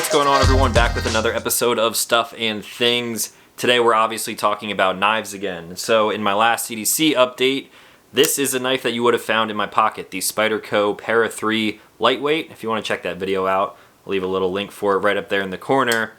What's going on, everyone? Back with another episode of Stuff and Things. Today we're obviously talking about knives again. So in my last CDC update, this is a knife that you would have found in my pocket, the Spyderco Para 3 Lightweight. If you want to check that video out, I'll leave a little link for it right up there in the corner.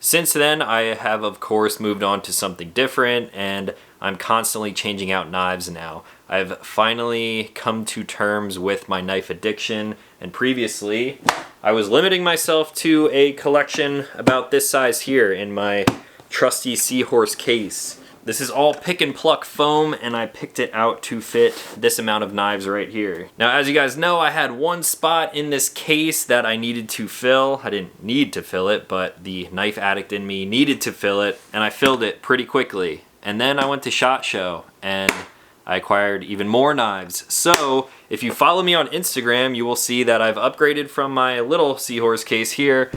Since then, I have of course moved on to something different, and I'm constantly changing out knives now. I've finally come to terms with my knife addiction, and previously I was limiting myself to a collection about this size here in my trusty Seahorse case. This is all pick and pluck foam, and I picked it out to fit this amount of knives right here. Now, as you guys know, I had one spot in this case that I needed to fill. I didn't need to fill it, but the knife addict in me needed to fill it, and I filled it pretty quickly. And then I went to SHOT Show, and I acquired even more knives. So, if you follow me on Instagram, you will see that I've upgraded from my little Seahorse case here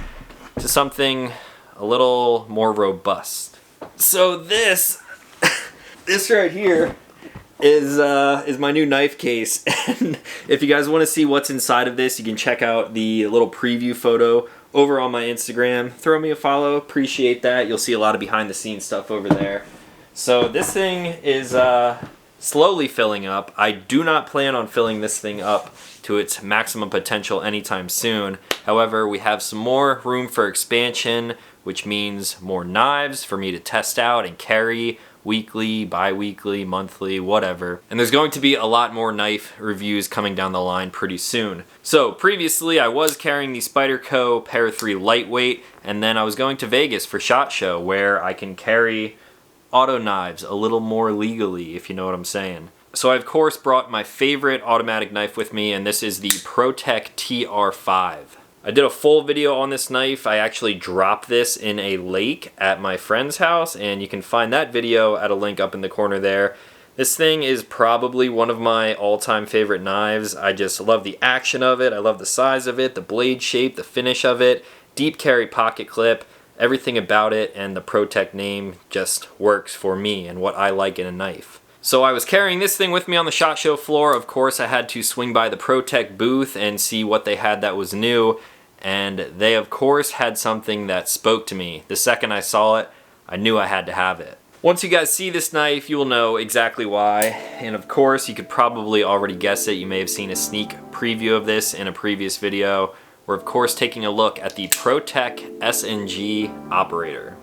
to something a little more robust. So this right here is my new knife case, and if you guys want to see what's inside of this, you can check out the little preview photo over on my Instagram. Throw me a follow, appreciate that. You'll see a lot of behind the scenes stuff over there. So this thing is slowly filling up. I do not plan on filling this thing up to its maximum potential anytime soon. However, we have some more room for expansion, which means more knives for me to test out and carry weekly, bi-weekly, monthly, whatever. And there's going to be a lot more knife reviews coming down the line pretty soon. So previously I was carrying the Spyderco Para 3 Lightweight, and then I was going to Vegas for SHOT Show, where I can carry auto knives a little more legally, if you know what I'm saying. So I of course brought my favorite automatic knife with me, and this is the Protech TR5. I did a full video on this knife. I actually dropped this in a lake at my friend's house, and you can find that video at a link up in the corner there. This thing is probably one of my all-time favorite knives. I just love the action of it. I love the size of it, the blade shape, the finish of it, deep carry pocket clip, everything about it, and the Protech name just works for me and what I like in a knife. So I was carrying this thing with me on the SHOT Show floor. Of course, I had to swing by the Protech booth and see what they had that was new. And they, of course, had something that spoke to me. The second I saw it, I knew I had to have it. Once you guys see this knife, you will know exactly why. And of course, you could probably already guess it. You may have seen a sneak preview of this in a previous video. We're, of course, taking a look at the Protech SnG operator.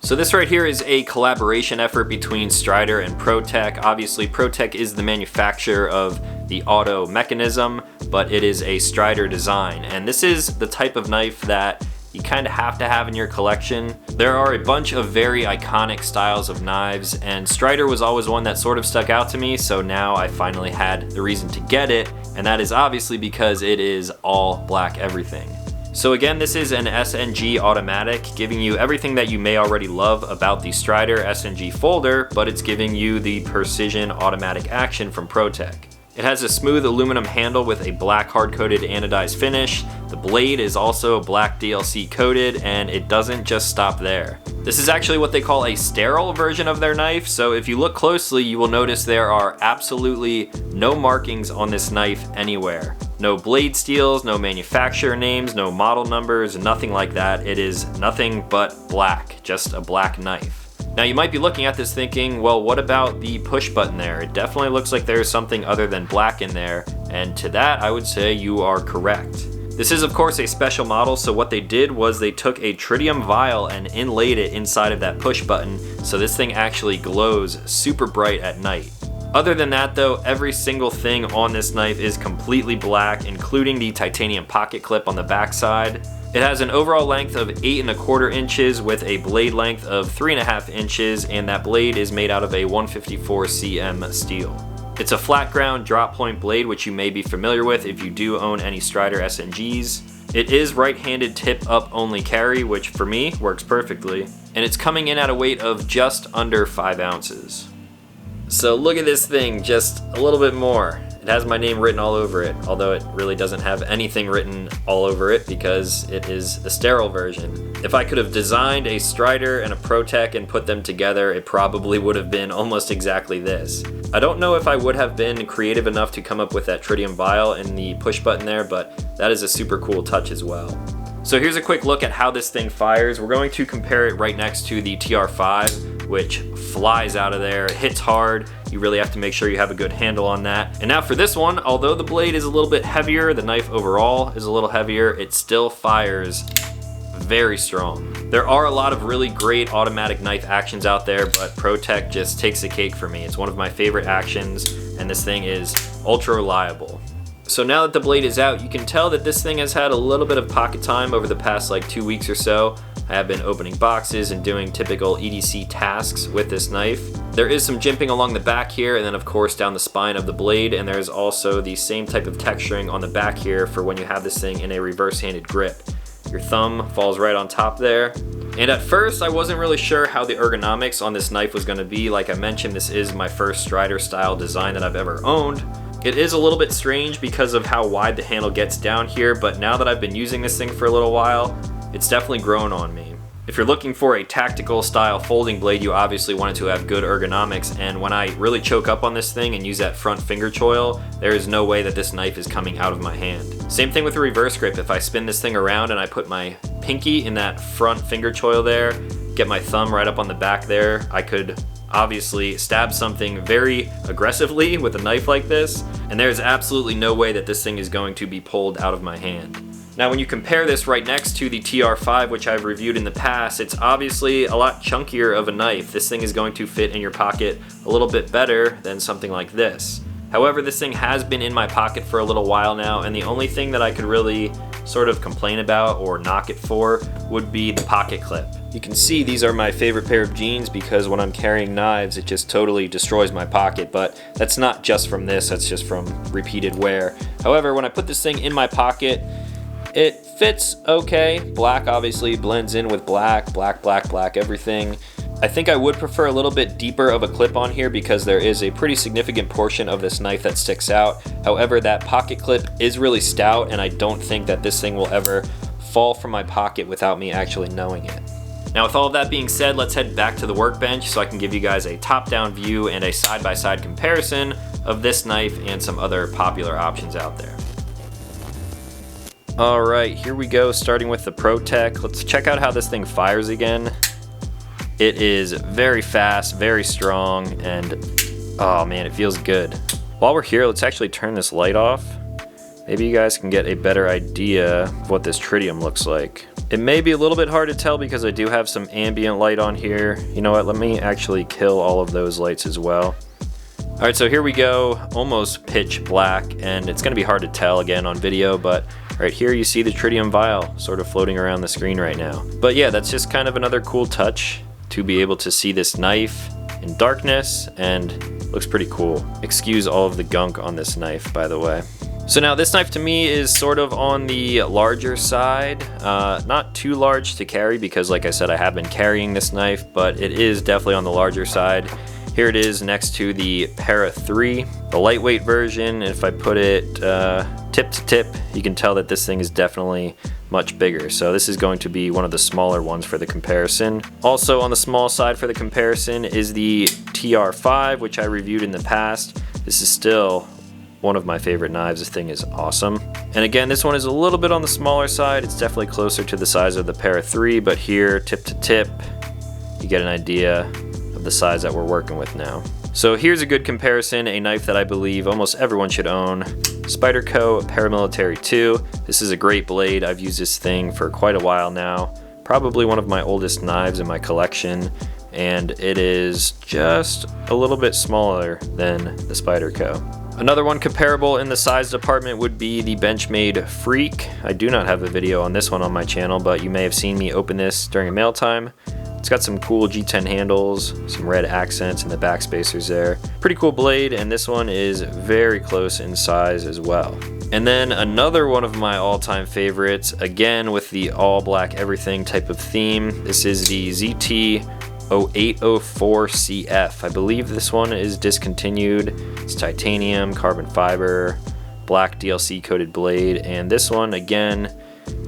So this right here is a collaboration effort between Strider and Protech. Obviously, Protech is the manufacturer of the auto mechanism, but it is a Strider design. And this is the type of knife that you kind of have to have in your collection. There are a bunch of very iconic styles of knives, and Strider was always one that sort of stuck out to me, so now I finally had the reason to get it, and that is obviously because it is all black everything. So again, this is an SnG automatic, giving you everything that you may already love about the Strider SnG folder, but it's giving you the precision automatic action from Protech. It has a smooth aluminum handle with a black hard-coated anodized finish. The blade is also black DLC coated, and it doesn't just stop there. This is actually what they call a sterile version of their knife, so if you look closely, you will notice there are absolutely no markings on this knife anywhere. No blade steels, no manufacturer names, no model numbers, nothing like that. It is nothing but black, just a black knife. Now you might be looking at this thinking, well, what about the push button there? It definitely looks like there's something other than black in there, and to that I would say you are correct. This is of course a special model, so what they did was they took a tritium vial and inlaid it inside of that push button, so this thing actually glows super bright at night. Other than that though, every single thing on this knife is completely black, including the titanium pocket clip on the backside. It has an overall length of 8¼ inches with a blade length of 3½ inches, and that blade is made out of a 154 cm steel. It's a flat ground drop point blade, which you may be familiar with if you do own any Strider SnGs. It is right-handed tip up only carry, which for me works perfectly, and it's coming in at a weight of just under 5 ounces. So look at this thing, just a little bit more. It has my name written all over it, although it really doesn't have anything written all over it because it is the sterile version. If I could have designed a Strider and a Protech and put them together, it probably would have been almost exactly this. I don't know if I would have been creative enough to come up with that Tritium vial and the push button there, but that is a super cool touch as well. So here's a quick look at how this thing fires. We're going to compare it right next to the TR5, which flies out of there. It hits hard. You really have to make sure you have a good handle on that. And now for this one, although the blade is a little bit heavier, the knife overall is a little heavier, it still fires very strong. There are a lot of really great automatic knife actions out there, but Protech just takes the cake for me. It's one of my favorite actions, and this thing is ultra reliable. So now that the blade is out, you can tell that this thing has had a little bit of pocket time over the past like 2 weeks or so. I have been opening boxes and doing typical EDC tasks with this knife. There is some jimping along the back here, and then of course down the spine of the blade, and there's also the same type of texturing on the back here for when you have this thing in a reverse-handed grip. Your thumb falls right on top there. And at first I wasn't really sure how the ergonomics on this knife was going to be. Like I mentioned, this is my first Strider style design that I've ever owned. It is a little bit strange because of how wide the handle gets down here, but now that I've been using this thing for a little while, it's definitely grown on me. If you're looking for a tactical style folding blade, you obviously want it to have good ergonomics, and when I really choke up on this thing and use that front finger choil, there is no way that this knife is coming out of my hand. Same thing with the reverse grip. If I spin this thing around and I put my pinky in that front finger choil there, get my thumb right up on the back there, I could obviously stab something very aggressively with a knife like this, and there's absolutely no way that this thing is going to be pulled out of my hand. Now when you compare this right next to the TR5, which I've reviewed in the past, it's obviously a lot chunkier of a knife. This thing is going to fit in your pocket a little bit better than something like this. However, this thing has been in my pocket for a little while now, and the only thing that I could really sort of complain about or knock it for would be the pocket clip. You can see these are my favorite pair of jeans because when I'm carrying knives, it just totally destroys my pocket, but that's not just from this, that's just from repeated wear. However, when I put this thing in my pocket, it fits okay. Black obviously blends in with black, black, black, black, everything. I think I would prefer a little bit deeper of a clip on here because there is a pretty significant portion of this knife that sticks out. However, that pocket clip is really stout, and I don't think that this thing will ever fall from my pocket without me actually knowing it. Now with all of that being said, let's head back to the workbench so I can give you guys a top-down view and a side-by-side comparison of this knife and some other popular options out there. Alright, here we go, starting with the Protech. Let's check out how this thing fires again. It is very fast, very strong, and oh man, it feels good. While we're here, let's actually turn this light off. Maybe you guys can get a better idea of what this Tritium looks like. It may be a little bit hard to tell because I do have some ambient light on here. You know what, let me actually kill all of those lights as well. Alright, so here we go, almost pitch black, and it's going to be hard to tell again on video, but right here you see the Tritium vial sort of floating around the screen right now. But yeah, that's just kind of another cool touch to be able to see this knife in darkness, and looks pretty cool. Excuse all of the gunk on this knife, by the way. So now this knife to me is sort of on the larger side, not too large to carry because like I said I have been carrying this knife, but it is definitely on the larger side. Here it is next to the Para 3, the lightweight version. If I put it tip to tip, you can tell that this thing is definitely much bigger. So this is going to be one of the smaller ones for the comparison. Also on the small side for the comparison is the TR5, which I reviewed in the past. This is still one of my favorite knives. This thing is awesome. And again, this one is a little bit on the smaller side. It's definitely closer to the size of the Para 3, but here, tip to tip, you get an idea of the size that we're working with now. So here's a good comparison, a knife that I believe almost everyone should own. Spyderco Paramilitary 2. This is a great blade. I've used this thing for quite a while now. Probably one of my oldest knives in my collection, and it is just a little bit smaller than the Spyderco. Another one comparable in the size department would be the Benchmade Freak. I do not have a video on this one on my channel, but you may have seen me open this during a mail time. It's got some cool G10 handles, some red accents in the back spacers there. Pretty cool blade, and this one is very close in size as well. And then another one of my all-time favorites, again with the all black everything type of theme. This is the ZT 0804CF. I believe this one is discontinued. It's titanium, carbon fiber, black DLC coated blade, and this one again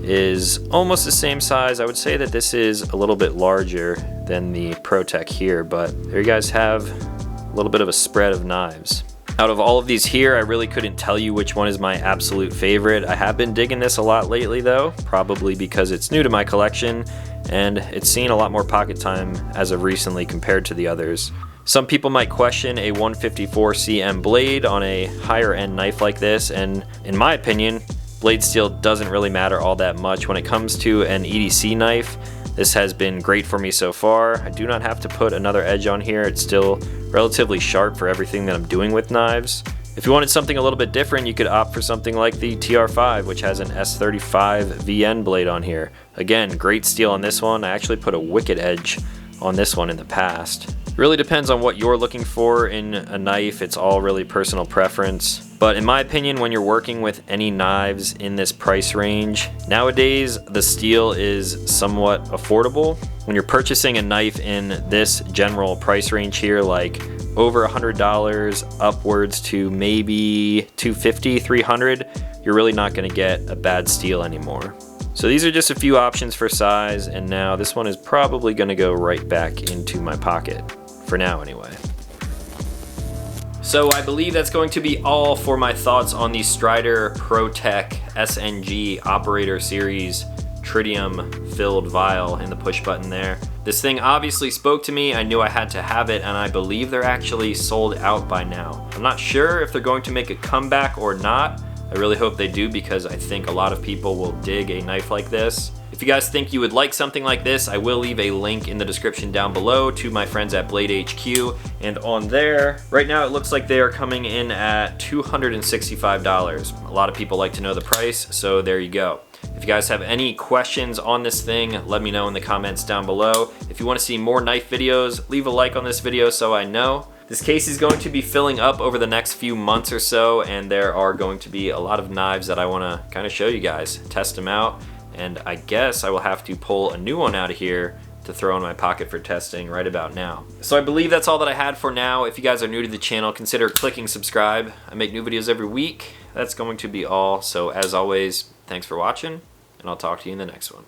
is almost the same size. I would say that this is a little bit larger than the Protech here, but there you guys have a little bit of a spread of knives. Out of all of these here, I really couldn't tell you which one is my absolute favorite. I have been digging this a lot lately though, probably because it's new to my collection and it's seen a lot more pocket time as of recently compared to the others. Some people might question a 154cm blade on a higher end knife like this, and in my opinion, blade steel doesn't really matter all that much when it comes to an EDC knife. This has been great for me so far. I do not have to put another edge on here. It's still relatively sharp for everything that I'm doing with knives. If you wanted something a little bit different, you could opt for something like the TR5, which has an S35 VN blade on here. Again, great steel on this one. I actually put a wicked edge on this one in the past. It really depends on what you're looking for in a knife. It's all really personal preference. But in my opinion, when you're working with any knives in this price range, nowadays the steel is somewhat affordable. When you're purchasing a knife in this general price range here, like over $100 upwards to maybe $250, $300, you're really not going to get a bad steel anymore. So these are just a few options for size, and now this one is probably going to go right back into my pocket, for now anyway. So I believe that's going to be all for my thoughts on the Strider Protech SnG Operator Series Tritium filled vial in the push button there. This thing obviously spoke to me. I knew I had to have it, and I believe they're actually sold out by now. I'm not sure if they're going to make a comeback or not. I really hope they do, because I think a lot of people will dig a knife like this. If you guys think you would like something like this, I will leave a link in the description down below to my friends at Blade HQ, and on there, right now it looks like they are coming in at $265. A lot of people like to know the price, so there you go. If you guys have any questions on this thing, let me know in the comments down below. If you want to see more knife videos, leave a like on this video so I know. This case is going to be filling up over the next few months or so, and there are going to be a lot of knives that I want to kind of show you guys, test them out, and I guess I will have to pull a new one out of here to throw in my pocket for testing right about now. So I believe that's all that I had for now. If you guys are new to the channel, consider clicking subscribe. I make new videos every week. That's going to be all. So as always, thanks for watching, and I'll talk to you in the next one.